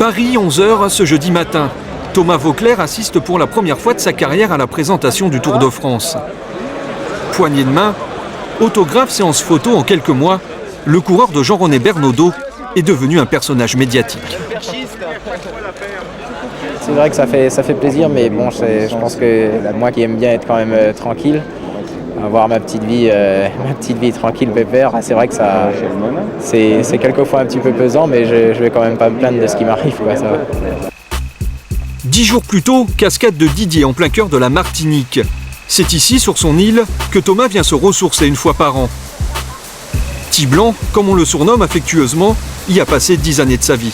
Paris, 11h, ce jeudi matin. Thomas Voeckler assiste pour la première fois de sa carrière à la présentation du Tour de France. Poignée de main, autographe, séance photo en quelques mois, le coureur de Jean-René Bernaudot est devenu un personnage médiatique. C'est vrai que ça fait plaisir, mais bon, je pense que moi qui aime bien être quand même tranquille, avoir ma petite vie tranquille, pépère, c'est vrai que c'est quelquefois un petit peu pesant, mais je vais quand même pas me plaindre de ce qui m'arrive, quoi, ça va. 10 jours plus tôt, cascade de Didier en plein cœur de la Martinique. C'est ici, sur son île, que Thomas vient se ressourcer une fois par an. Tiblan, comme on le surnomme affectueusement, y a passé 10 années de sa vie.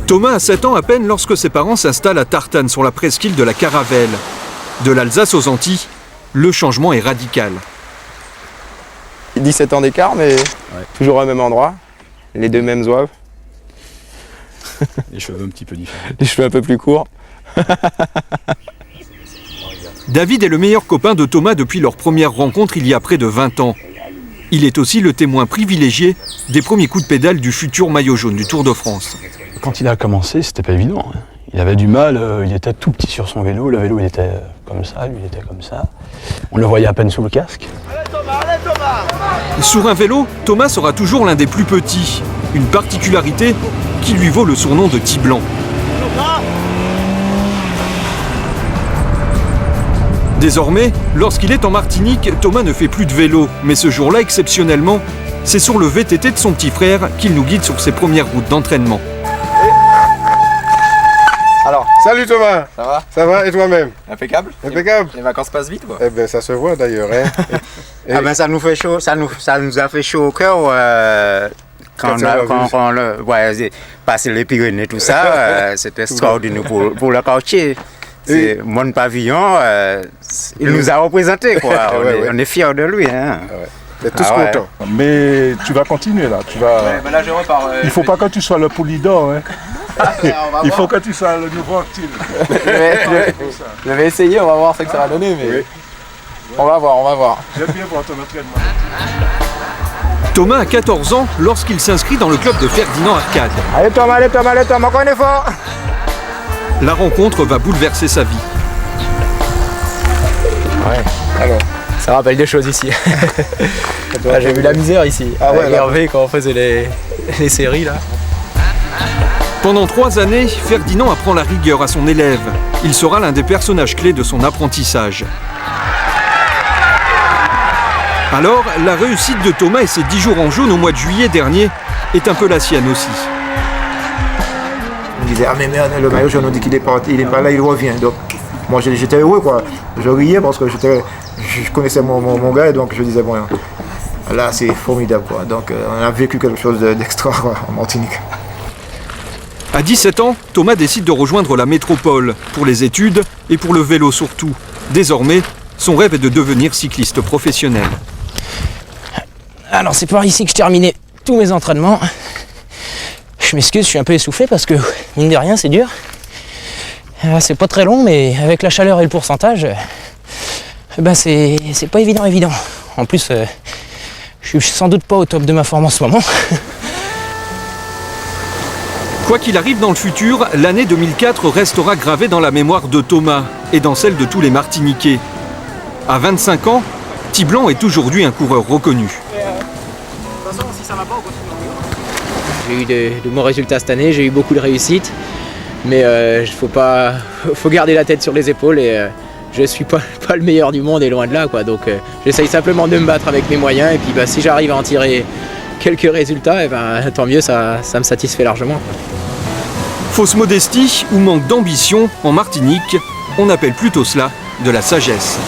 Thomas a 7 ans à peine lorsque ses parents s'installent à Tartane, sur la presqu'île de la Caravelle. De l'Alsace aux Antilles, le changement est radical. 17 ans d'écart, mais toujours au même endroit, les deux mêmes oeuvres. Les cheveux un petit peu différents. Les cheveux un peu plus courts. David est le meilleur copain de Thomas depuis leur première rencontre il y a près de 20 ans. Il est aussi le témoin privilégié des premiers coups de pédale du futur maillot jaune du Tour de France. Quand il a commencé, c'était pas évident. Il avait du mal, il était tout petit sur son vélo. Le vélo, il était comme ça, lui, il était comme ça. On le voyait à peine sous le casque. Allez Thomas. Sur un vélo, Thomas sera toujours l'un des plus petits. Une particularité qui lui vaut le surnom de Tiblan. Désormais, lorsqu'il est en Martinique, Thomas ne fait plus de vélo. Mais ce jour-là, exceptionnellement, c'est sur le VTT de son petit frère qu'il nous guide sur ses premières routes d'entraînement. Alors, salut Thomas. Ça va? Ça va et toi-même? Impeccable. Impeccable. Les vacances passent vite, quoi. Eh ben ça se voit d'ailleurs. Hein. Ah ben ça nous fait chaud, ça nous a fait chaud au cœur quand on a passé les Pyrénées, tout ça, c'était extraordinaire pour le quartier. C'est mon pavillon, il nous a représentés, quoi. On est fiers de lui. Hein. On est tous contents. Mais tu vas continuer là. Là, je repars. Il faut pas que tu sois le Poulidor. Hein. Il faut que tu sois le nouveau actif. Je vais essayer, on va voir ce que ça va donner, mais on va voir. J'aime bien voir ton entraînement. Thomas a 14 ans lorsqu'il s'inscrit dans le club de Ferdinand Arcade. Allez Thomas, qu'on est fort. La rencontre va bouleverser sa vie. Ouais, alors, ça rappelle des choses ici. J'ai vu la misère ici, avec Hervé quand on faisait les séries là. Pendant 3 années, Ferdinand apprend la rigueur à son élève. Il sera l'un des personnages clés de son apprentissage. Alors, la réussite de Thomas et ses 10 jours en jaune au mois de juillet dernier est un peu la sienne aussi. On disait, ah mais merde, le maillot jaune, on dit qu'il est parti, il est pas là, il revient. Donc, moi j'étais heureux, quoi. Je riais parce que je connaissais mon gars et donc je disais, bon, là c'est formidable, quoi. Donc on a vécu quelque chose d'extra en Martinique. À 17 ans, Thomas décide de rejoindre la métropole, pour les études et pour le vélo surtout. Désormais, son rêve est de devenir cycliste professionnel. Alors c'est par ici que je terminais tous mes entraînements. Je m'excuse, je suis un peu essoufflé parce que, mine de rien, c'est dur. C'est pas très long, mais avec la chaleur et le pourcentage, c'est pas évident. En plus, je suis sans doute pas au top de ma forme en ce moment. Quoi qu'il arrive dans le futur, l'année 2004 restera gravée dans la mémoire de Thomas et dans celle de tous les Martiniquais. À 25 ans, Tiblan est aujourd'hui un coureur reconnu. J'ai eu de bons résultats cette année, j'ai eu beaucoup de réussites, mais faut garder la tête sur les épaules et je suis pas le meilleur du monde et loin de là, quoi. Donc j'essaye simplement de me battre avec mes moyens et puis si j'arrive à en tirer quelques résultats, tant mieux, ça me satisfait largement. Fausse modestie ou manque d'ambition, en Martinique, on appelle plutôt cela de la sagesse.